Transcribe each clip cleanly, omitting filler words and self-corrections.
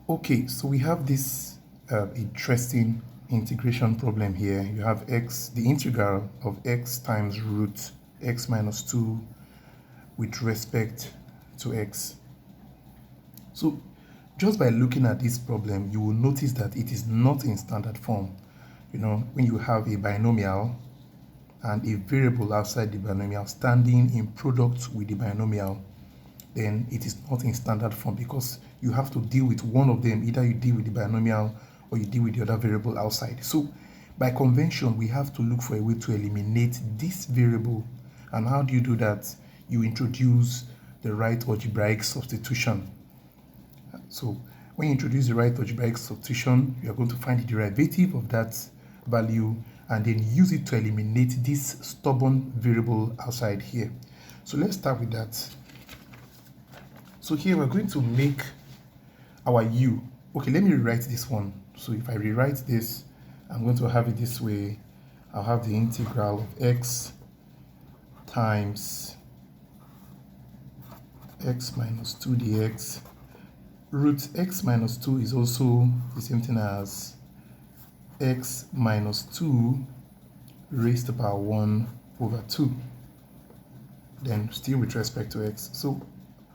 Okay, so we have this interesting integration problem here. You have x, the integral of x times root x minus 2 with respect to x. So just by looking at this problem, you will notice that it is not in standard form. You know, when you have a binomial and a variable outside the binomial standing in product with the binomial, then it is not in standard form because you have to deal with one of them. Either you deal with the binomial or you deal with the other variable outside. So by convention, we have to look for a way to eliminate this variable. And how do you do that? You introduce the right algebraic substitution. So when you introduce the right algebraic substitution, you are going to find the derivative of that value and then use it to eliminate this stubborn variable outside here. So let's start with that. So here we're going to make our u. Okay, let me rewrite this one. So if I rewrite this, I'm going to have it this way. I'll have the integral of x times x minus 2 dx. Root x minus 2 is also the same thing as x minus 2 raised to the power 1 over 2. Then still with respect to x. So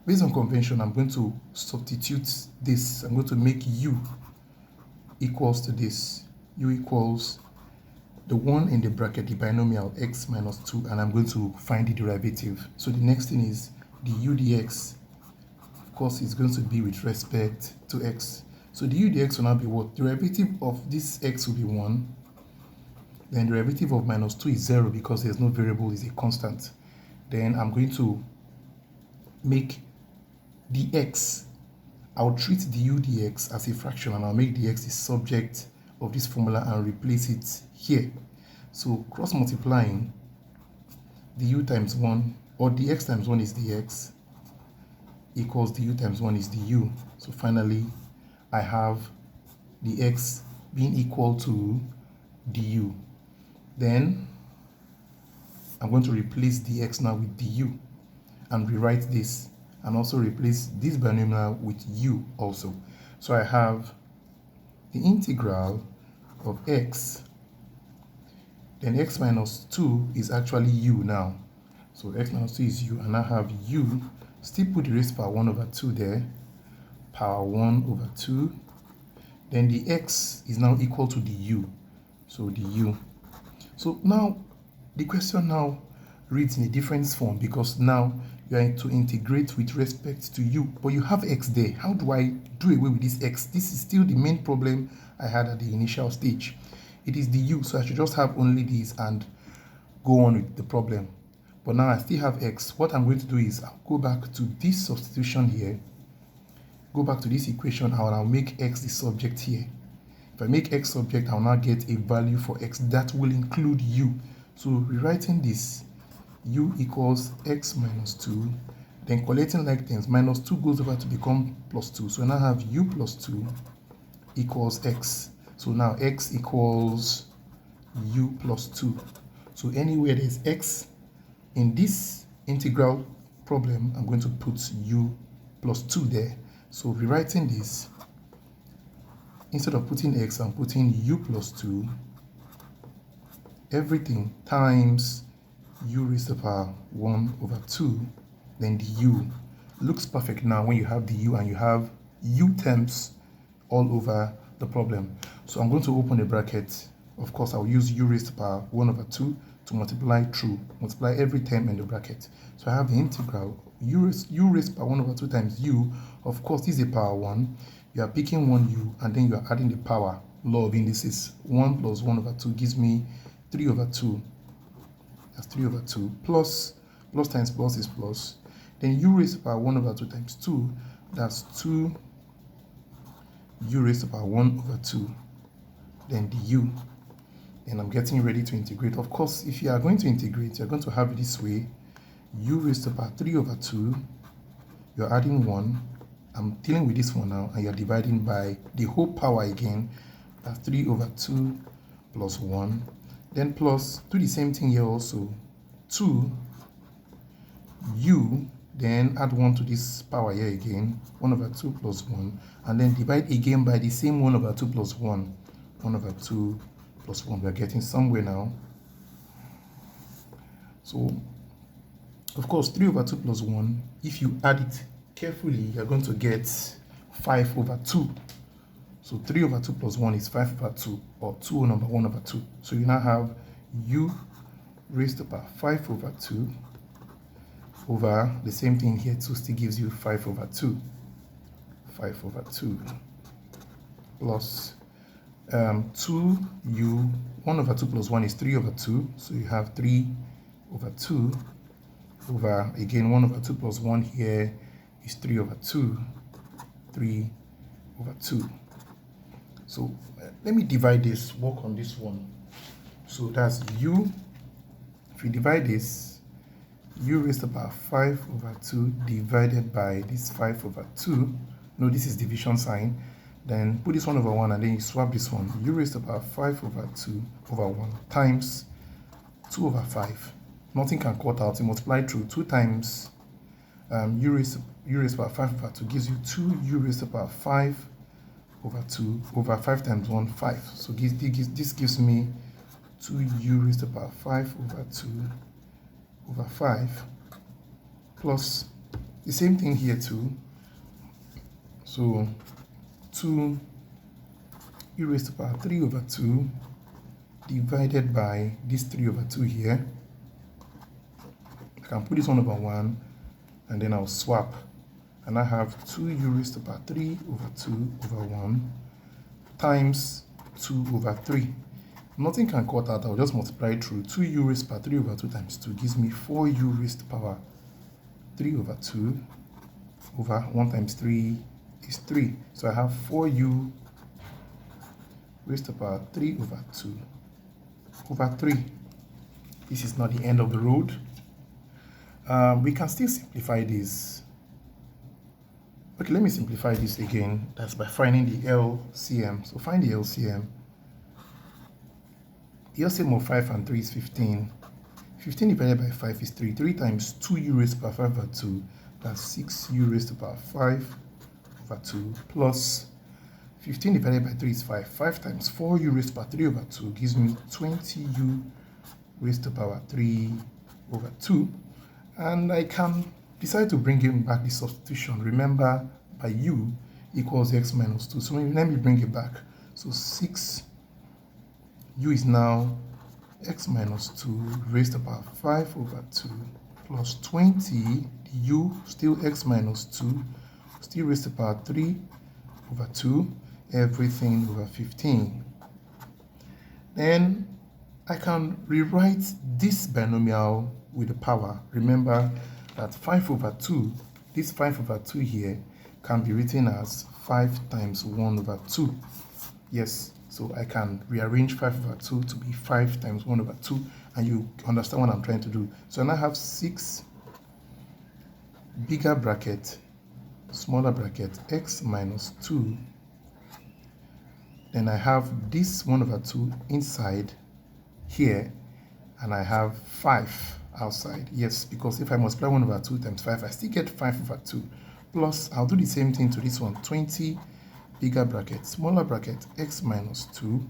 based on convention, I'm going to substitute this. I'm going to make u equals to this. U equals the one in the bracket, the binomial x minus 2, and I'm going to find the derivative. So the next thing is the u dx, of course, is going to be with respect to x. So the u dx will now be what? The derivative of this x will be 1. Then the derivative of minus 2 is 0 because there's no variable, is a constant. Then I'm going to make the x, I'll treat the u dx as a fraction and I'll make the x the subject of this formula and replace it here. So cross multiplying the u times 1, or the x times 1 is the x, equals the u times 1 is the u. So finally I have the x being equal to du. Then I'm going to replace the x now with du and rewrite this, and also replace this binomial with u also. So I have the integral of x, then x minus 2 is actually u now. So x minus 2 is u, and I have u, still put the raised to power 1 over 2 there, power 1 over 2. Then the x is now equal to the u, so the u. So now the question now reads in a different form because now you are to integrate with respect to u, but you have x there. How do I do away with this x? This is still the main problem I had at the initial stage. It is the u, so I should just have only this and go on with the problem. But now I still have x. What I'm going to do is I'll go back to this substitution here, go back to this equation, and I'll make x the subject here. If I make x subject, I'll now get a value for x that will include u. So rewriting this, u equals x minus 2, then collecting like terms, minus 2 goes over to become plus 2. So I now have u plus 2 equals x. So now x equals u plus 2. So anywhere there's x in this integral problem, I'm going to put u plus 2 there. So rewriting this, instead of putting x, I'm putting u plus 2, everything times u raised to the power 1 over 2, then the u. Looks perfect now when you have the u and you have u terms all over the problem. So I'm going to open a bracket. Of course, I'll use u raised to the power 1 over 2 to multiply through, multiply every term in the bracket. So I have the integral u raised to the power 1 over 2 times u. Of course, this is a power 1. You are picking one u and then you are adding the power. Law of indices, 1 plus 1 over 2 gives me 3 over 2. That's 3 over 2 plus times plus is plus. Then u raised to the power 1 over 2 times 2, that's 2 u raised to the power 1 over 2, then the u. And I'm getting ready to integrate. Of course, if you are going to integrate, you're going to have it this way. U raised to the power 3 over 2, you're adding 1. I'm dealing with this one now, and you're dividing by the whole power again. That's 3 over 2 plus 1. Then plus, do the same thing here also. 2 u then add 1 to this power here again, 1 over 2 plus 1, and then divide again by the same 1 over 2 plus 1, 1 over 2 plus 1. We're getting somewhere now. So, of course, 3 over 2 plus 1, if you add it carefully, you're going to get 5 over 2. So 3 over 2 plus 1 is 5 over 2, or 2 number 1 over 2. So you now have u raised to the power 5 over 2 over the same thing here too, still gives you 5 over 2. 5 over 2 plus 2u, 1 over 2 plus 1 is 3 over 2. So you have 3 over 2 over, again, 1 over 2 plus 1 here is 3 over 2. 3 over 2. So let me divide this, work on this one. So that's u. If we divide this, u raised to the power 5 over 2 divided by this 5 over 2. No, this is division sign. Then put this 1 over 1 and then you swap this one. U raised to the power 5 over 2 over 1 times 2 over 5. Nothing can cut out. You multiply through 2 times u raised to the power 5 over 2 gives you 2 u raised to the power 5 over 2 over 5 times 1, 5. So this gives me 2u raised to the power 5 over 2 over 5 plus the same thing here too. So 2 u raised to the power 3 over 2 divided by this 3 over 2 here. I can put this 1 over 1 and then I'll swap. And I have 2u raised to the power 3 over 2 over 1 times 2 over 3. Nothing can cut out. I'll just multiply through 2u raised to the power 3 over 2 times 2 gives me 4u raised to the power 3 over 2 over 1 times 3 is 3. So I have 4u raised to the power 3 over 2 over 3. This is not the end of the road. We can still simplify this. Okay, let me simplify this again. That's by finding the LCM. So find the LCM. The LCM of 5 and 3 is 15. 15 divided by 5 is 3. 3 times 2u raised to the power 5 over 2. That's 6u raised to the power 5 over 2 plus 15 divided by 3 is 5. 5 times 4u raised to the power 3 over 2 gives me 20u raised to the power 3 over 2. And I can decide to bring in back the substitution. Remember, by u equals x minus 2. So let me bring it back. So 6u is now x minus 2 raised to the power 5 over 2 plus 20, u still x minus 2, still raised to the power 3 over 2, everything over 15. Then I can rewrite this binomial with the power. Remember that 5 over 2, this 5 over 2 here can be written as 5 times 1 over 2. Yes, so I can rearrange 5 over 2 to be 5 times 1 over 2, and you understand what I'm trying to do. So I now have 6 bigger bracket, smaller bracket, x minus 2. Then I have this 1 over 2 inside here, and I have 5 outside. Yes, because if I multiply 1 over 2 times 5, I still get 5 over 2. Plus, I'll do the same thing to this one, 20 bigger bracket, smaller bracket, x minus 2.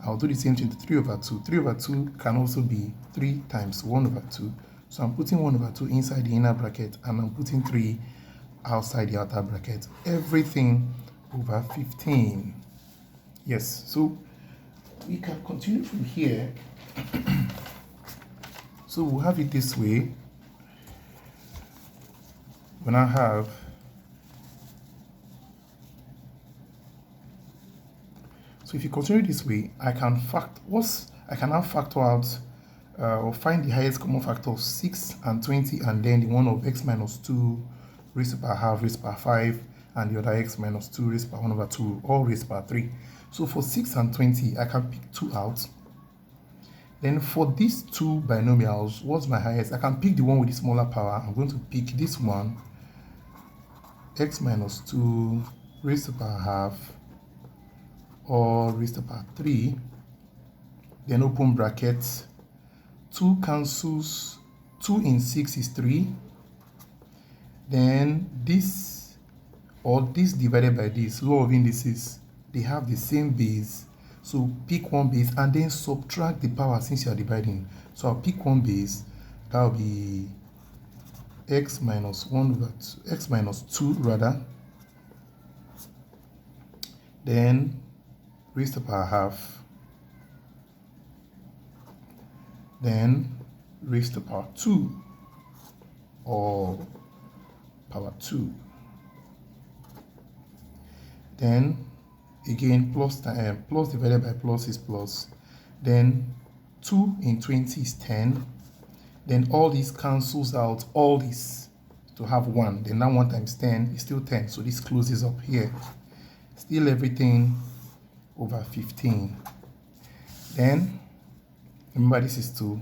I'll do the same thing to 3 over 2. 3 over 2 can also be 3 times 1 over 2. So I'm putting 1 over 2 inside the inner bracket, and I'm putting 3 outside the outer bracket. Everything over 15. Yes, so we can continue from here. So we'll have it this way. When I have so if you continue this way, I can now factor out or find the highest common factor of 6 and 20, and then the one of x minus 2 raised to the power half raised to the power 5, and the other x minus 2 raised to the power 1 over 2, all raised to the power 3. So for 6 and 20, I can pick 2 out. Then for these 2 binomials, what's my highest? I can pick the one with the smaller power. I'm going to pick this one, x minus 2 raised to the power half, or raised to the power 3. Then open bracket, 2 cancels, 2 in 6 is 3. Then this, or this divided by this, law of indices, they have the same base. So pick one base and then subtract the power since you are dividing. So I'll pick one base, that will be x minus 1 over 2, x minus 2 rather, then raised to the power half, then raised to the power 2, or power 2. Then again, plus divided by plus is plus. Then 2 in 20 is 10. Then all this cancels out all this to have 1. Then now 1 times 10 is still 10. So this closes up here. Still everything over 15. Then remember this is 2.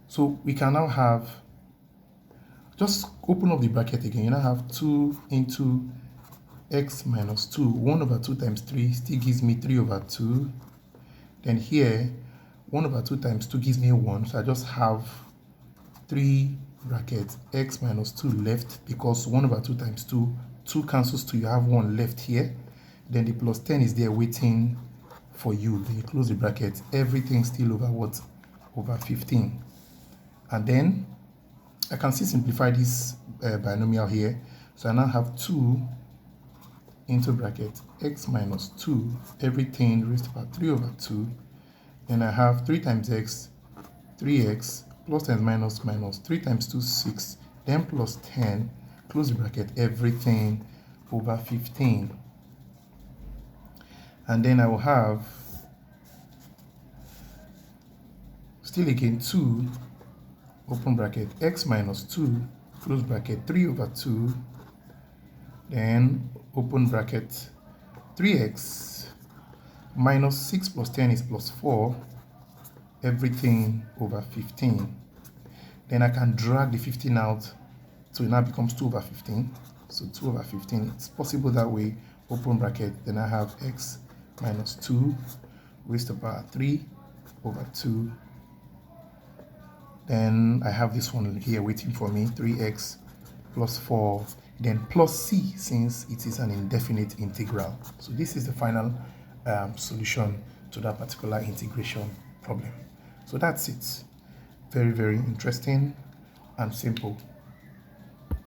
So we can now have, just open up the bracket again. You now have 2 into x minus 2. 1 over 2 times 3 still gives me 3 over 2. Then here, 1 over 2 times 2 gives me 1. So I just have 3 brackets x minus 2 left, because 1 over 2 times 2, 2 cancels 2, you have 1 left here. Then the plus 10 is there waiting for you. Then you close the bracket. Everything still over what? Over 15. And then I can still simplify this binomial here. So I now have 2 into bracket x minus 2, everything raised to the power 3 over 2. Then I have 3 times x, 3x, plus times minus minus, 3 times 2, 6, then plus 10, close the bracket, everything over 15. And then I will have, still again, 2, open bracket, x minus 2, close bracket, 3 over 2, then open bracket, 3x minus 6 plus 10 is plus 4, everything over 15. Then I can drag the 15 out, so it now becomes 2 over 15. So 2 over 15, it's possible that way, open bracket. Then I have x minus 2 raised to the power 3 over 2. Then I have this one here waiting for me, 3x plus 4, then plus c, since it is an indefinite integral. So this is the final solution to that particular integration problem. So that's it. Very, very interesting and simple.